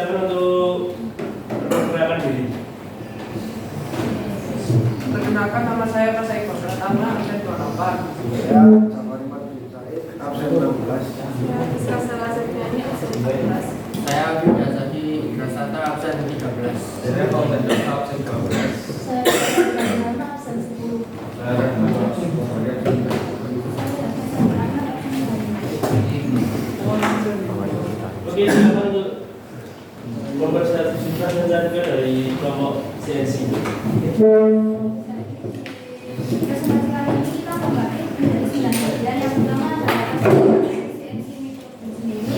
Silakan untuk memperkenalkan diri. Perkenalkan, nama saya Pak Saiko Pratama, absen 28. Saya Jafari Madri Said, absen 16. Saya Rizka Salah Septiani, absen 14. Saya Abdul Zaki Ibrasata, absen 13. Saya Kautan Jasa, absen 12. Saya Rizka absen 10. Saya Rahmat Rasul, Oke, silakan untuk konversasi singkat dan jargon dari kelompok CNC. Kesempatan kali ini kita membagi menjadi 9 bagian. Yang pertama adalah CNC mikro sendiri.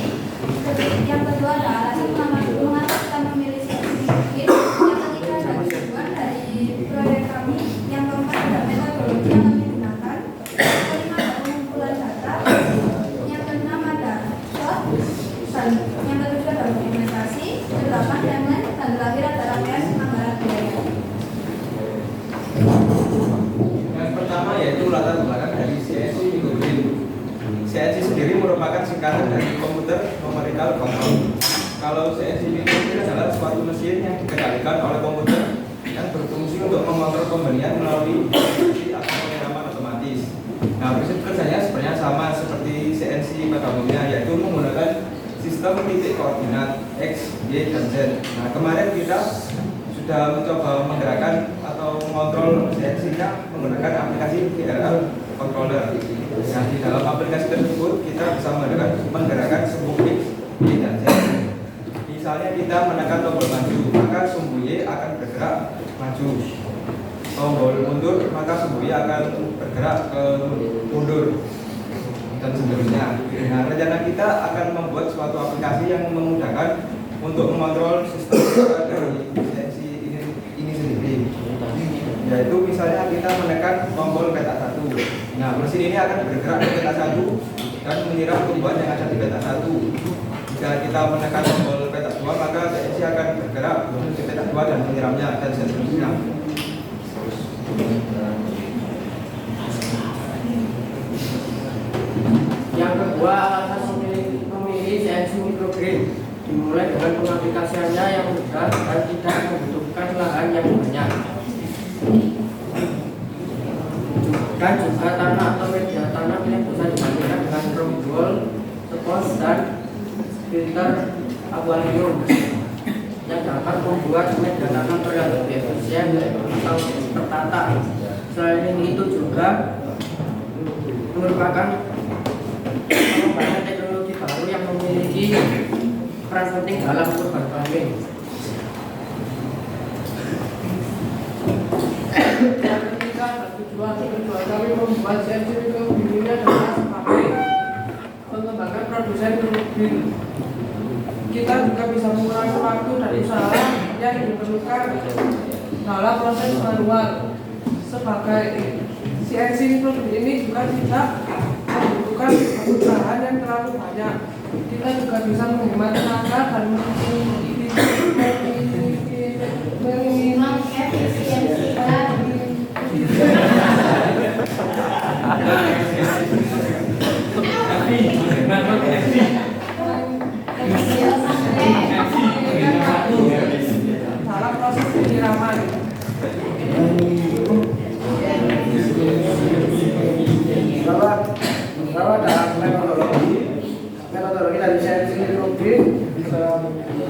Yang kedua adalah mengapa kita memilih CNC mikro. Yang ketiga adalah tujuan dari proyek kami. Yang keempat adalah metodologi yang kami gunakan. Yang kelima adalah pengumpulan data. Yang keenam adalah shot. Dan yang ketujuh adalah dokumentasi. Kedelapan timeline dan terakhir adalah PS anggaran biaya. Yang pertama yaitu latar belakang dari CNC Microgrid. CNC sendiri merupakan singkatan dari komputer numerical control. Kalau CNC Microgrid adalah suatu mesin yang dikendalikan oleh komputer yang berfungsi untuk mengontrol pembenihan melalui instruksi atau penyiraman otomatis. Nah, prinsip kerjanya sebenarnya sama seperti CNC pada umumnya, yaitu menggunakan sistem titik koordinat X, Y, dan Z. Nah, kemarin kita sudah mencoba menggerakkan atau mengontrol CNC-nya menggunakan aplikasi PLL controller. Nah, di dalam aplikasi tersebut kita bisa menggerakkan sumbu X, Y, dan Z. Misalnya kita menekan tombol maju, maka sumbu Y akan bergerak maju. Tombol mundur, maka sumbu Y akan bergerak ke mundur, dan seterusnya. Nah, rencana kita akan membuat suatu aplikasi yang memudahkan untuk mengontrol sistem dari CNC ini sendiri. Yaitu misalnya kita menekan tombol petak 1. Nah, mesin ini akan bergerak ke petak 1 dan menyiram tumbuhan yang ada di petak 1. Jika kita menekan tombol petak 2, maka CNC akan bergerak menuju ke petak 2 dan menyiramnya, dan seterusnya. Yang kedua, alasan memilih CNC Microgrid dimulai dengan pengaplikasiannya yang mudah dan tidak membutuhkan lahan yang banyak. Dan juga tanah atau media tanam yang bisa dibandingkan dengan drum wall, spons, dan filter akuarium yang dapat membuat media tanam terlihat lebih efisien atau tertata. Selain itu juga merupakan pengembangan teknologi baru yang memiliki peran penting dalam urban farming. Yang ketiga adalah tujuan kami membuat CNC Microgrid ini adalah sebagai mengembangkan produsen turbin. Kita juga bisa mengurangi waktu dan usaha yang diperlukan dalam proses manual. Sebagai CNC Microgrid ini juga tidak membutuhkan kebutuhan yang terlalu banyak. Kita juga bisa menghemat tenaga dan Mengefisiensikan dalam proses penyiraman. Bahwa dalam metodologi dari CNC Microgrid,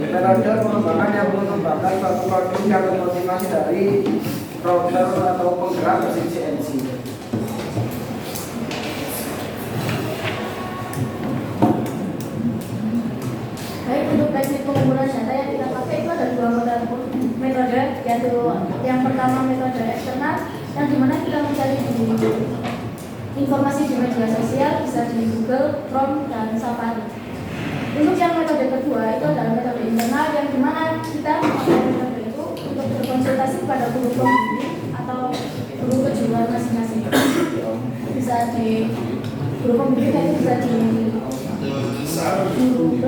metode pengembangan yang mengembangkan suatu produk yang termotivasi dari rotor atau penggerak mesin CNC. Baik, untuk teknik pengumpulan data yang kita pakai itu ada dua metode, yaitu yang pertama metode eksternal, yang dimana kita mencari informasi di media sosial, bisa di Google, Chrome, dan Safari. Untuk yang metode kedua itu adalah metode internal, yang dimana kita memakai metode itu untuk berkonsultasi kepada guru pembimbing atau guru kejuruan masing-masing. Bisa di guru pembimbing, itu bisa di guru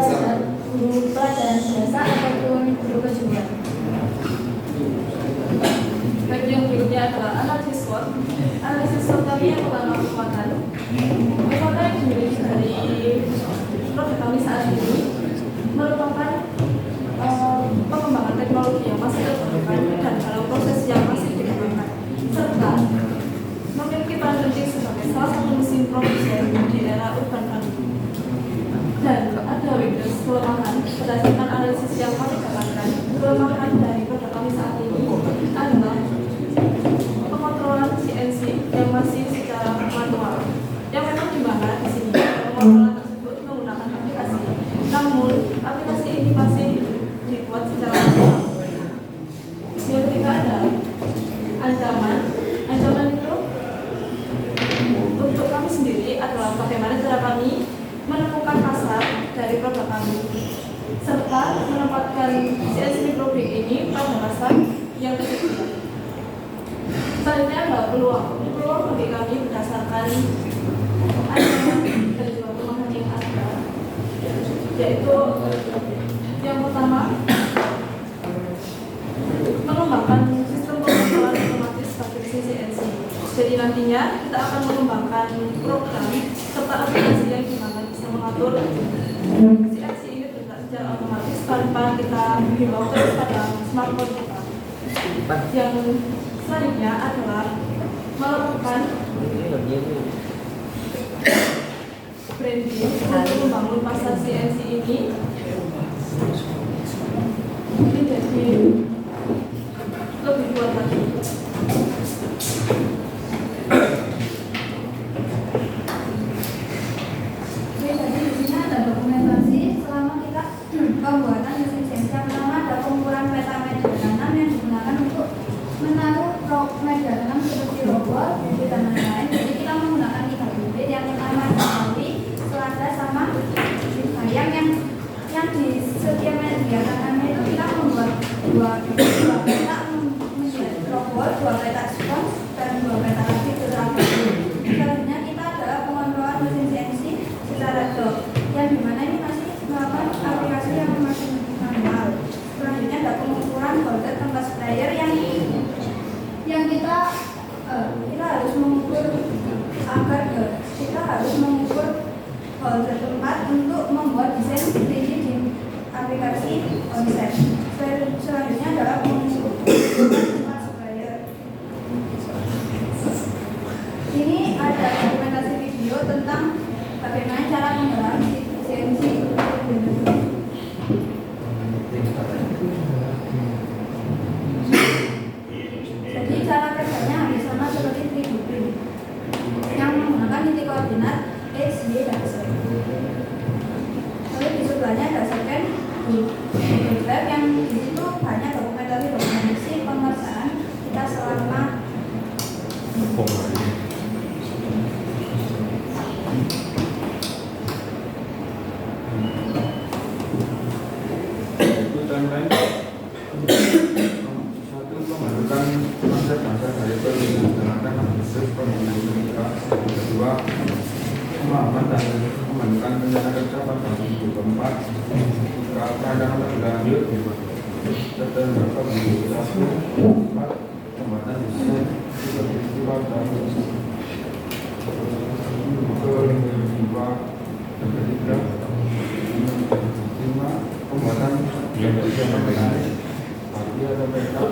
pelajaran biasa ataupun guru kejuruan. Baik, yang berikutnya adalah analisis SWOT. Analisis SWOT kami yang merupakan kekuatan yang dimiliki dari produk kami saat ini merupakan kelemahan berdasarkan analisis yang kami dapatkan. Kelemahan dari produk kami saat ini adalah pengontrolan CNC yang masih secara manual, yang memang di mana di sini pengontrolan tersebut menggunakan aplikasi, namun aplikasi ini masih dibuat secara manual. Yang ketiga adalah ancaman itu untuk kami sendiri adalah bagaimana cara kami menemukan pasar dari produk kami serta menempatkan CNC microbreak ini pada pasar yang tersedia. Selanjutnya adalah peluang bagi kami berdasarkan ancaman dan juga kelemahan yang ada, yaitu yang pertama mengembangkan sistem pengaturan otomatis pakai CNC. Jadi nantinya kita akan mengembangkan program serta aplikasi yang dimana bisa mengatur CNC ini bergerak secara otomatis tanpa kita himbau pada smartphone kita. Yang selanjutnya adalah melakukan branding untuk membangun pasar CNC ini menjadi lebih kuat lagi. Jadi di sini ada dokumentasi selama kita pembuatan mesin CNC. Yang pertama ada pengukuran peta media tanam yang digunakan untuk menaruh media tanam seperti robot dan lain-lain. Jadi kita menggunakan 3 bibit. Yang pertama sawi, selada, sama bayam. Yang di setiap media tanamnya itu kita membuat dua peta menjadi robot, 2 peta spons dan 2 peta lagi terakhir. Selanjutnya kita ada pengontrolan mesin CNC secara dok, yang dimana ini masih melakukan aplikasi yang masih manual. Selanjutnya ada pengukuran holder tempat sprayer yang kita harus mengukur agar kita harus mengukur holder tempat untuk membuat desain 3D di aplikasi konsep. Selanjutnya adalah pengukuran tempat sprayer. Ini ada dokumentasi video tentang bagaimana cara menggerak CNC. Jadi cara kerjanya hampir sama seperti 3D print yang menggunakan titik koordinat X, Y, dan Z. Lalu di sebelahnya ada scan Google Drive yang di situ banyak dokumentasi pengerjaan kita selama satu, pembentukan konsep dasar dari menggunakan konsep pembentukan. Kedua, pemahaman dan pembentukan rencana kerja pada minggu keempat. Keadaan berlanjut serta beberapa minggu satu, empat, pembuatan desain peristiwa dan kedua dan ketiga, 5, pembuatan yang menarik arti atau backup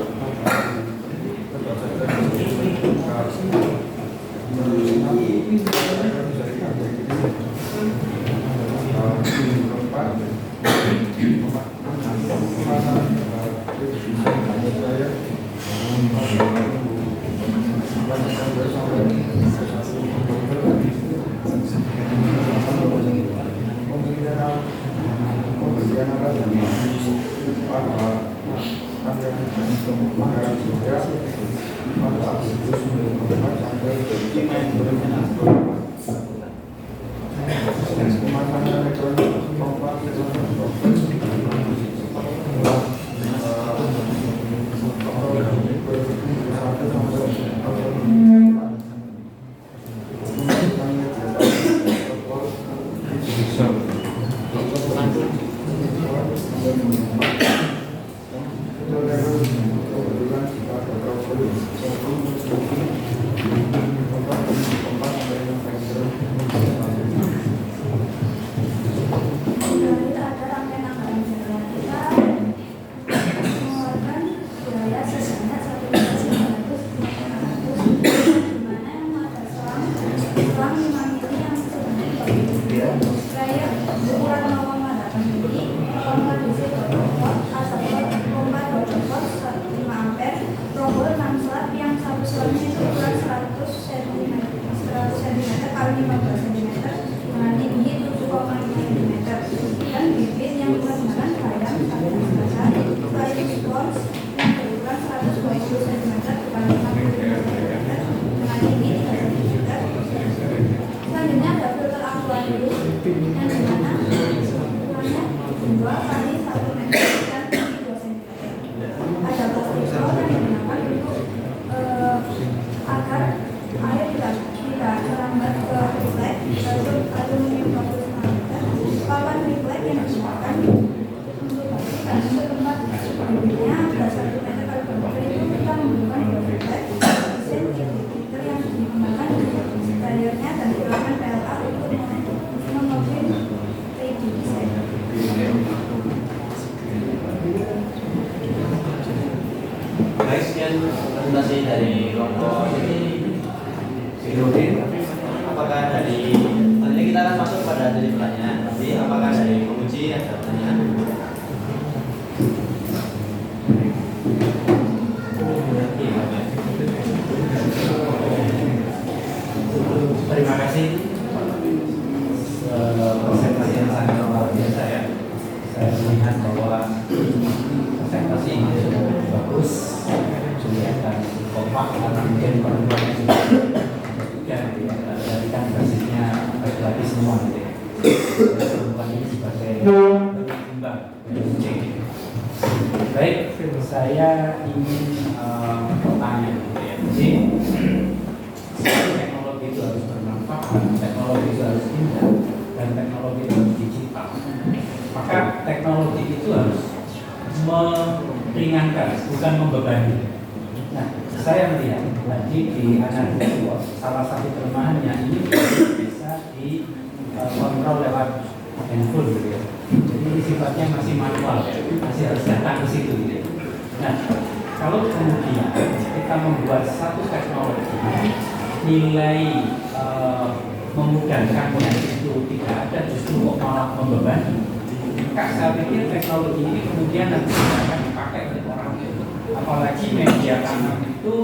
15 cm dengan tinggi 7,5 cm dan bibit yang menggunakan bayam pada dasar kayu spons yang berukuran 120 cm kali 60 cm dengan tinggi 3 cm. Selanjutnya ada filter aquarium yang dimana ukurannya 2 kali 1 meter dan tinggi 2 cm. Ada plastik straw yang digunakan untuk agar air tidak merambat ke refleks aluminium 40 cm. Papan refleks yang digunakan untuk plastik dan untuk tempat bibitnya 1 meter kali 2 meter itu kita menggunakan 2 refleks desain filter yang digunakan barriernya dan filament PLA untuk memobil 3D design. Baik, sekian presentasi dari kelompok ini. Apakah dari nanti kita akan masuk pada dari pertanyaan, tapi apakah dari penguji ada pertanyaan? Terima kasih. Presentasi yang sangat luar biasa ya. Saya melihat bahwa presentasi ini sudah bagus, kelihatan kompak, karena mungkin perempuannya sudah dari kan basisnya laki-laki semua gitu ya. Perempuan ini sebagai penyeimbang. Baik, saya ingin bertanya gitu ya. Jadi teknologi itu harus bermanfaat, teknologi itu harus indah, dan teknologi itu harus digital. Maka teknologi itu harus meringankan, bukan membebani. Nah, saya melihat tadi di analisis salah satu kelemahannya ini bisa dikontrol lewat handphone gitu ya. Jadi ini sifatnya masih manual, masih harus datang ke situ gitu ya. Nah, kalau kemudian kita membuat satu teknologi nilai memudahkan yang itu tidak ada, justru kok malah membebani. Maka saya pikir teknologi ini kemudian nanti akan dipakai oleh orang, apalagi media tanam itu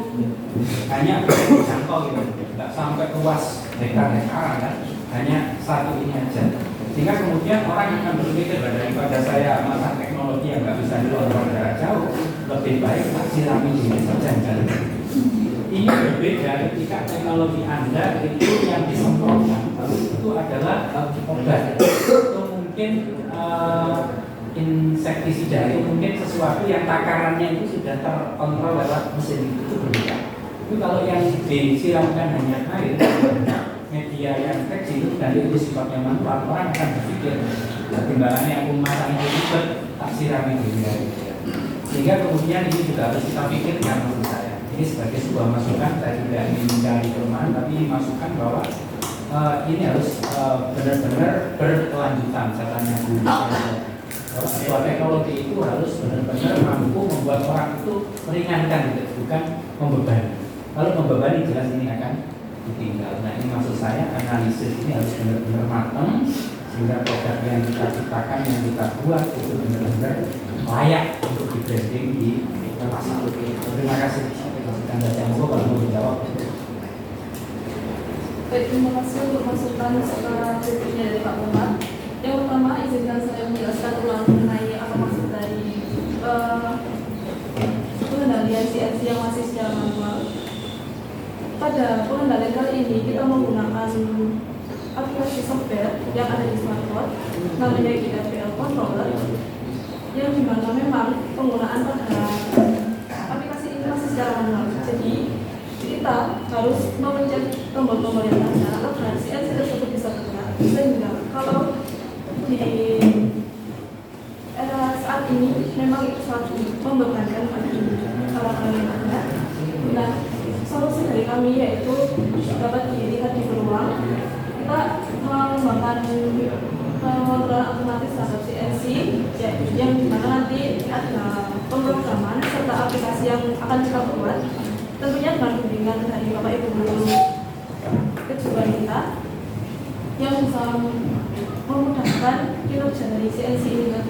hanya dijangkau gitu, tidak sampai luas hektar-hektar kan, hanya satu ini aja. Sehingga kemudian orang akan berpikir daripada saya masak teknologi yang nggak bisa dilakukan jarak jauh, lebih baik tak sirami ini saja. Ini berbeda ketika teknologi Anda itu yang disemprotkan, itu adalah obat atau mungkin insektisida, itu mungkin sesuatu yang takarannya itu sudah terkontrol lewat mesin, itu berbeda. Itu kalau yang disiramkan hanya air, media yang kecil dan itu sifatnya manual, orang akan berpikir timbangannya aku masang itu ribet, tak sirami media. Sehingga kemudian ini juga harus kita pikirkan menurut saya. Ini sebagai sebuah masukan, saya tidak ingin mencari kelemahan, tapi masukan bahwa ini harus benar-benar berkelanjutan caranya guru. Bahwa sebuah teknologi itu harus benar-benar mampu membuat orang itu meringankan, gitu, bukan membebani. Kalau membebani jelas ini akan ditinggal. Nah, ini maksud saya analisis ini harus benar-benar matang sehingga produk yang kita ciptakan, yang kita buat itu benar-benar layak untuk di branding di pasar. Terima kasih. Anda yang mau kalau mau dijawab. Baik, terima kasih untuk masukan serta kritiknya dari Pak Muhammad. Yang pertama, izinkan saya menjelaskan ulang mengenai apa maksud dari pengendalian CNC yang masih secara manual. Pada pengendalian kali ini kita menggunakan aplikasi software yang ada di smartphone, namanya GFPL Controller, yang dimana memang penggunaan pada aplikasi ini masih secara manual. Jadi kita harus memencet tombol-tombol yang ada agar CNC tersebut bisa bergerak. Sehingga kalau di era saat ini memang itu sangat membebankan bagi kawan-kawan yang ada. Nah, solusi dari kami yaitu dapat dilihat di peluang kita mengembangkan pengaturan otomatis terhadap CNC yang dimana nanti ada pemrograman serta aplikasi yang akan kita buat, tentunya dengan bimbingan dari Bapak Ibu guru kejuruan kita yang bisa memudahkan kinerja dari CNC ini.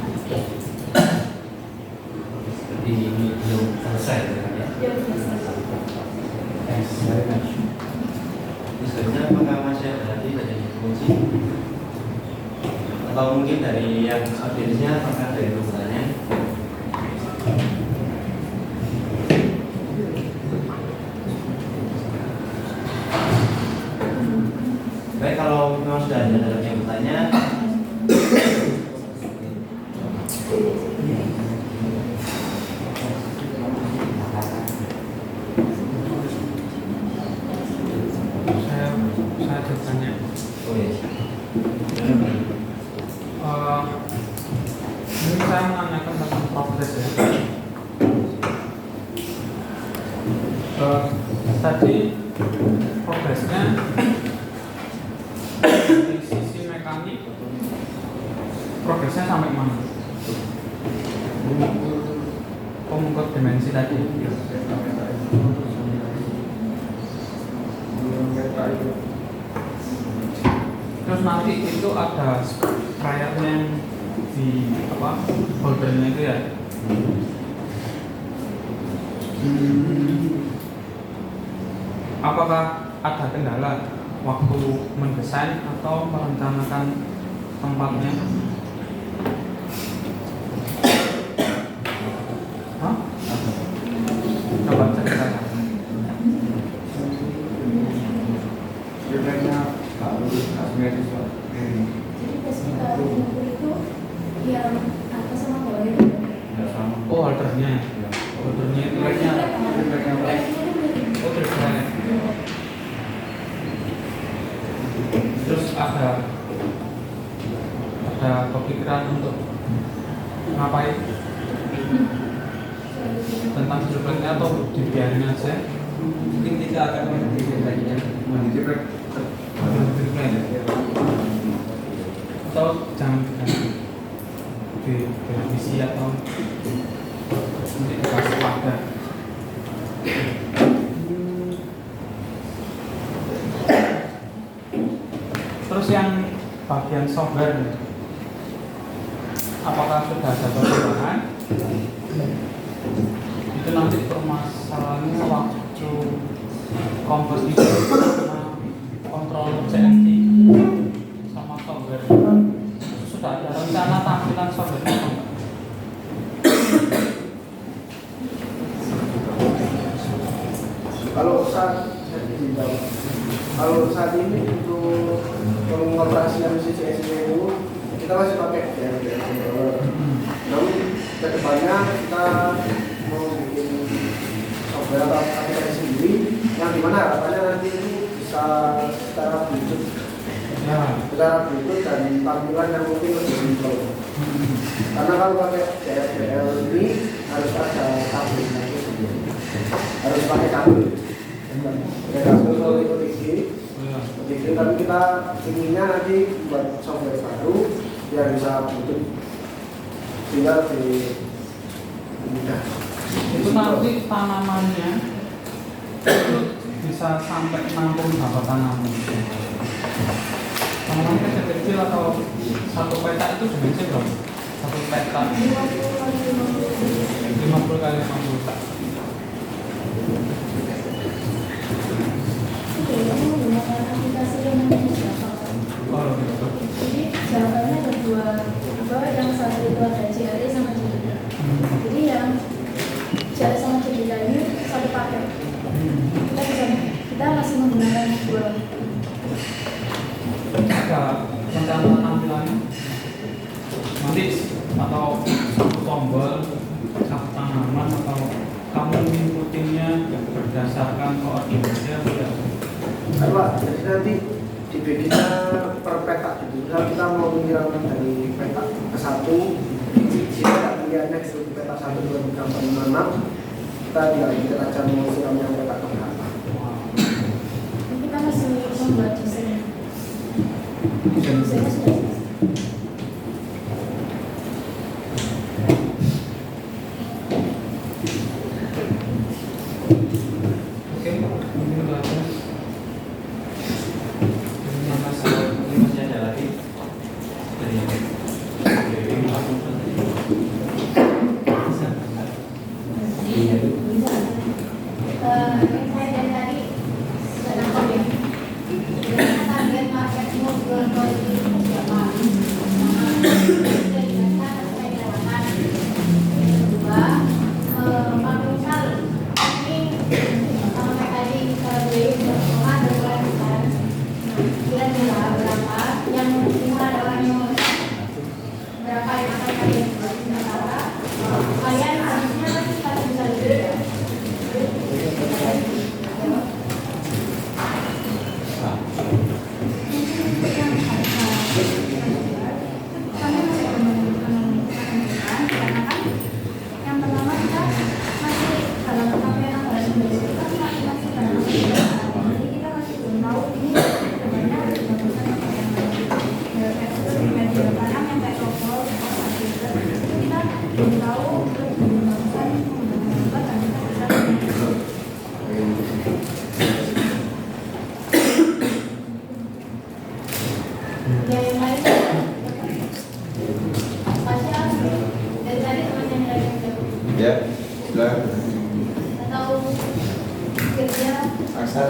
Seperti ini belum selesai ya? Ya, selesai. Thanks very much. Misalnya apakah masih ada kunci, atau mungkin dari yang audiensnya apakah ada yang bertanya? Baik, kalau memang sudah ada yang bertanya, Saya bertanya. oh ya. Ini saya menanyakan tentang progres ya. Tadi progresnya di sisi mekanik, progresnya sampai mana? Mengukur dimensi tadi. Terus nanti itu ada sprayernya yang di holdernya itu ya. Apakah ada kendala waktu mendesain atau merencanakan tempatnya? Hah? Coba ceritakan. Sebenarnya harus asmedis Pak. Jadi biasanya kalau mengukur itu yang atas sama bawah itu. Ya sama. Oh, holdernya. Holdernya itu lainnya. Oh, triggernya. Terus ada kepikiran untuk ngapain tentang triggernya atau dibiarin aja? Mungkin kita akan mengikuti lainnya. Atau jangan di televisi atau nanti dikasih wadah. Terus yang bagian software, apakah sudah ada perkembangan? Itu nanti permasalahannya waktu kompetisi sama kontrol CNT sama software. Sudah ada rencana tampilan software apa enggak? Kalau saat ini untuk mengoperasikan CCSP itu kita masih pakai DLL. Namun kedepannya kita mau bikin software atau aplikasi sendiri yang dimana harapannya nanti itu bisa secara Bluetooth dan tampilan yang mungkin lebih simpel. Karena kalau pakai DLL ini harus ada kabelnya itu sendiri, harus pakai kabel. Kalau itu tapi kita inginnya nanti buat software baru biar bisa Bluetooth sehingga lebih mudah. Itu nanti tanamannya itu bisa sampai nampung berapa tanaman? Tanaman kecil-kecil atau satu petak itu dimensi berapa? Satu petak 50 kali 50. Ini menggunakan aplikasi yang namanya Java. Oh, gitu. Jadi Java-nya ada dua, yang satu itu ada JRE sama JDK. Jadi yang JRE sama JDK ini satu paket. Kita masih menggunakan dua. Ada rencana tampilannya nanti atau satu tombol, satu tanaman atau kamu inputinnya berdasarkan koordinasi atau tidak? Pak, jadi nanti dibikinnya per petak gitu. Misal kita mau menyiramkan dari petak ke satu, kita pilihannya di petak 1, 2, 3, 4, 5, 6. Kita dilanjutkan aja mau siram yang petak ke berapa. Kita masih membuat desain. Desainnya sudah selesai. Oke, mungkin itu aja. Terima kasih. Ini masih ada lagi dari Bisa. Yang lain Pasya dari tadi temannya lagi Ya, silakan. atau kerja Aksar.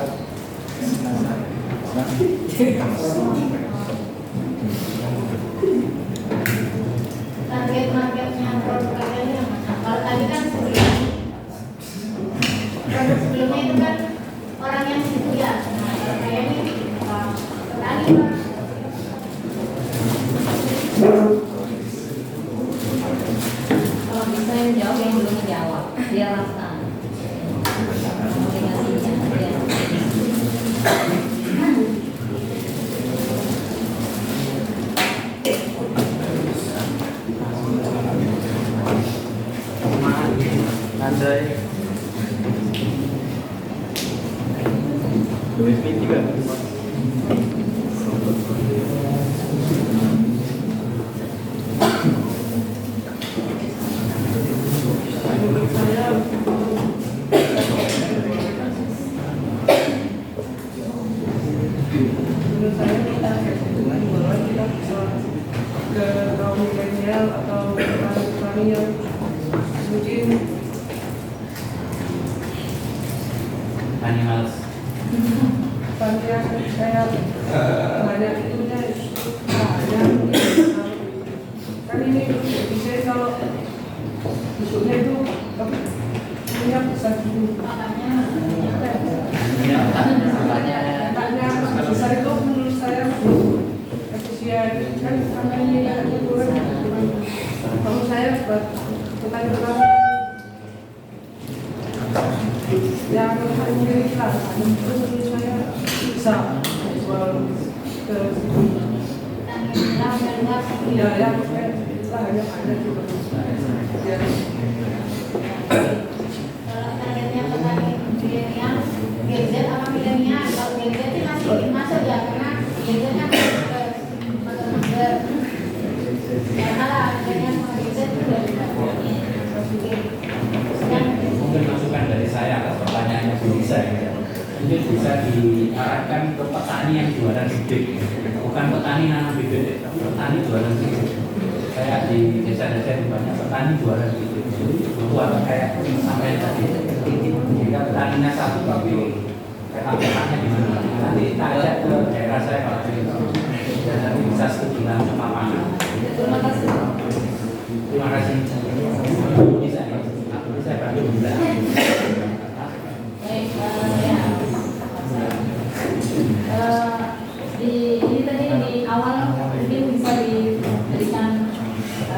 target-targetnya produk kalian yang mana? Kalau tadi kan sebelumnya itu kan orang yang situ ya. Nah, kalau kayak ini petani Pak. Kalau bisa yang jawab yang belum dijawab, dia rasa komunikasinya dia. Andai USB 3. Menurut saya kita bahwa kita bisa ke kaum milenial atau petani yang mungkin Animals. petani yang kayak banyak itunya banyak mungkin kan ini bisa kalau besoknya itu punya besar dulu Makanya Makanya besar itu menurut saya efisien kan karena ini ada kurang kalau saya buat petani yang memiliki lahan itu menurut saya bisa jual ke ya yang lahannya ada juga ya. kalau targetnya petani milenial, Gen Z apa milenial? Kalau Gen Z itu masih masuk ya karena Gen Z kan mager. Ya kalau adanya sama Gen Z itu udah Mungkin masukan dari saya atas pertanyaan yang belum bisa ya. Mungkin bisa diarahkan ke petani yang jualan bibit, bukan petani nanam bibit, tapi petani jualan bibit. Kayak di desa-desa di banyak petani jualan bibit. Buat kayak sampai tadi, jika petaninya satu tapi petani di mana? Nanti kita ajak ke daerah saya kalau gitu. Nanti bisa sebulan sama mana? Terima kasih. Terima kasih. Bisa ya? Saya bantu juga. Baik, ini tadi di awal mungkin bisa diberikan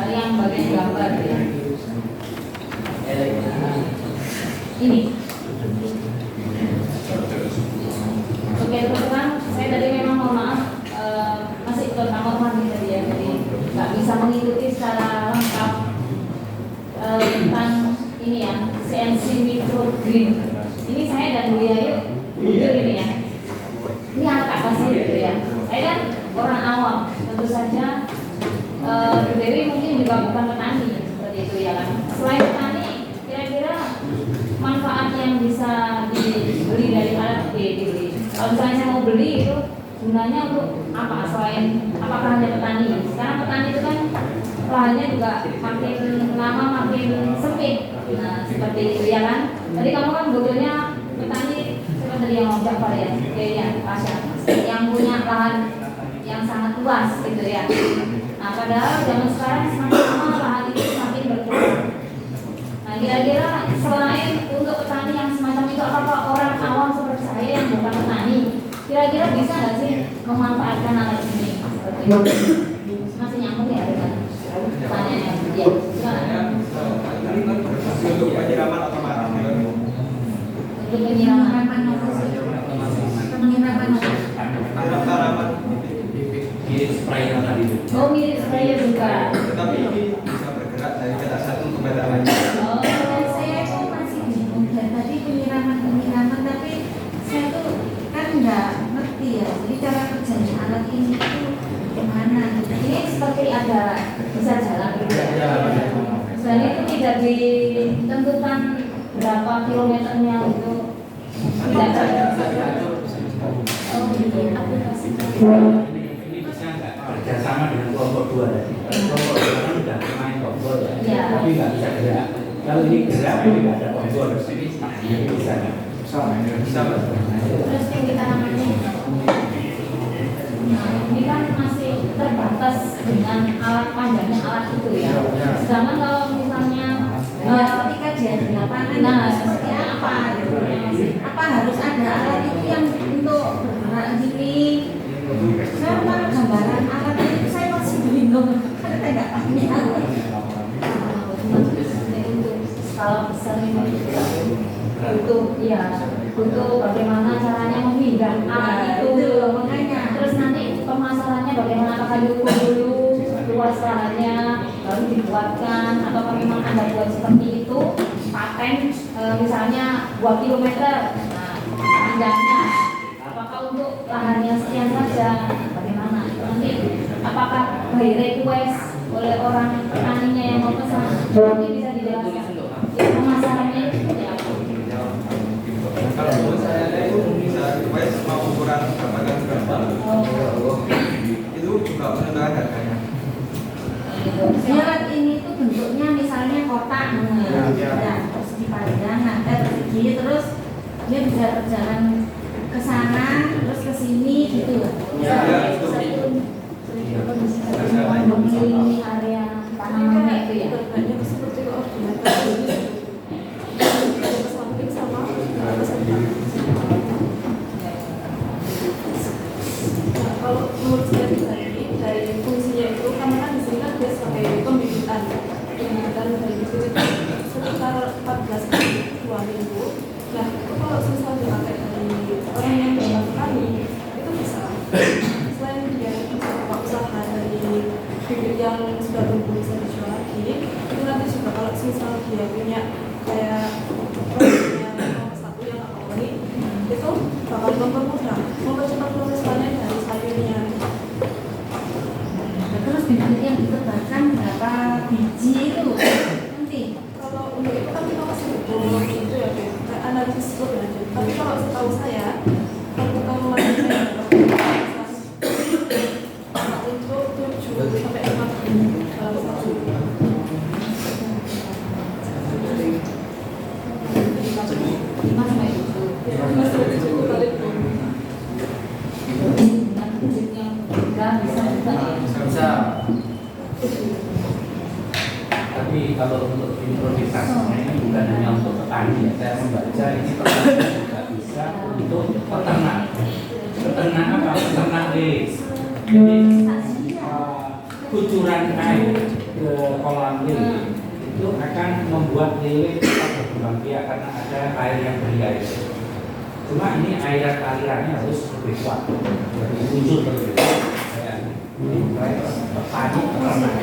yang bagian gambar ya. Ini. Oke teman-teman, saya tadi memang mohon maaf masih ke kamar mandi tadi ya, jadi nggak bisa mengikuti secara lengkap tentang ini ya, CNC microgreen. Ini saya dan Bu Yayu jujur ini ya. Ini alat apa sih gitu ya? Saya kan orang awam, tentu saja Bu Dewi mungkin juga bukan petani seperti itu ya kan. Selain petani, kira-kira manfaat yang bisa dibeli dari alat dibeli. Kalau misalnya saya mau beli itu gunanya untuk apa? Selain apakah hanya petani? Sekarang petani itu kan lahannya juga makin lama makin sempit. Nah seperti itu ya kan. Tadi kamu kan butuhnya petani seperti tadi yang ngomong Pak ya, kayak Pasha, yang punya lahan yang sangat luas gitu ya. Nah padahal zaman sekarang semakin lama lahan itu semakin berkurang. Nah kira-kira selain untuk petani yang semacam itu, apakah orang awam seperti saya yang bukan petani kira-kira bisa nggak sih memanfaatkan alat ini seperti itu? Masih nyambung ya dengan pertanyaannya dia? Untuk penyiraman otomatis. Untuk penyiraman. Tanaman Di sprayer tadi itu. Oh mirip sprayer juga. tetapi ini bisa bergerak dari kata satu ke kata lain. Oh saya tuh masih bingung dari tadi penyiraman tapi saya tuh kan nggak ngerti ya jadi cara kerjanya alat ini itu gimana gitu. ini seperti ada bisa jalan gitu ya. Dan itu tidak ditentukan berapa kilometernya itu. Tidak ada. Oh gitu. Ini bisa nggak sama dengan kelompok 2 tadi. Kelompok 2 kan sudah main tombol ya, Iya. tapi nggak bisa gerak. Kalau ini gerak, tapi nggak ada tombol, ini bisa nggak? Bisa Mas. Terus yang kita namanya, nah ini kan masih terbatas dengan alat panjangnya alat itu ya. Sedangkan kalau misalnya ketika dia di lapangan nah itu seperti apa gitu. Apa harus ada alat itu yang untuk bergerak gini? Saya mau gambaran alat itu saya masih bingung karena saya nggak punya. untuk skala besar ini untuk bagaimana caranya memindah alat itu Makanya terus nanti pemasarannya bagaimana, apakah diukur dulu luas lahannya baru dibuatkan atau memang Anda buat seperti itu paten misalnya 2 km nah panjangnya apakah untuk lahannya sekian saja bagaimana nanti apakah by request oleh orang petaninya yang mau pesan nanti bisa dijelaskan pemasarannya itu seperti apa. Kalau menurut saya itu bisa request mau ukuran gambaran berapa, itu juga menentukan harganya. alat ini tuh bentuknya misalnya kotak, nah, terus dipandang, ada persegi, terus dia bisa berjalan ke sana, terus ke sini gitu. Ya, itu. Mengelilingi area tanamannya itu ya. Bentuknya seperti koordinator ke samping sama ke samping. Nah, kalau menurut saya pribadi dari fungsinya itu karena kan di sini kan dia sebagai pembibitan dari itu sekitar 14 kali 2 minggu. Nah itu kalau misal dipakai dari orang yang dalam petani itu bisa selain dia buka usaha dari bibit yang sudah tumbuh bisa dijual lagi itu nanti juga kalau misal dia punya kayak produknya nomor 1 yang organik itu bakal mempercepat proses dari sayurnya. Terus bibit yang ditebarkan berapa biji itu nanti? Kalau untuk itu kan kita masih belum itu ya kayak analisis lebih lanjut. Tapi kalau setahu saya kalau kita memakai untuk 7 sampai 5 dalam satu. 5 sampai 7. Ya, masih 7 kali itu. Dengan bibit yang mudah bisa juga ya. Bisa. Tapi kalau untuk improvisasinya ini bukan hanya untuk petani ya. Saya membaca ini petani juga bisa untuk peternak. Peternak apa? Peternak lele. Jadi kucuran air ke kolam lele itu akan membuat lele tetap berkembang biak karena ada air yang beriair. Cuma ini alirannya harus lebih kuat. Jadi muncul terus. Ini petani peternak.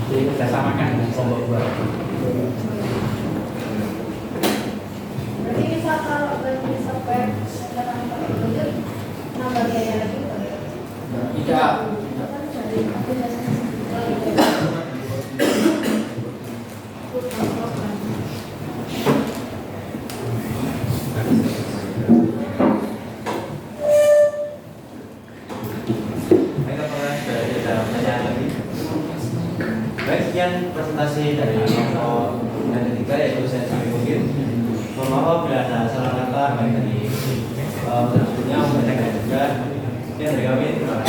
Jadi kita samakan dengan kelompok 2. Berarti bisa kalau berarti sampai datang ke budget nambah biaya lagi kan? Tidak. Kan dari aplikasi Baik, sekian presentasi dari kelompok yang ketiga yaitu sensi mungkin. Mohon maaf bila ada salah kata baik dari sebelumnya maupun juga. Sekian dari kami, terima kasih.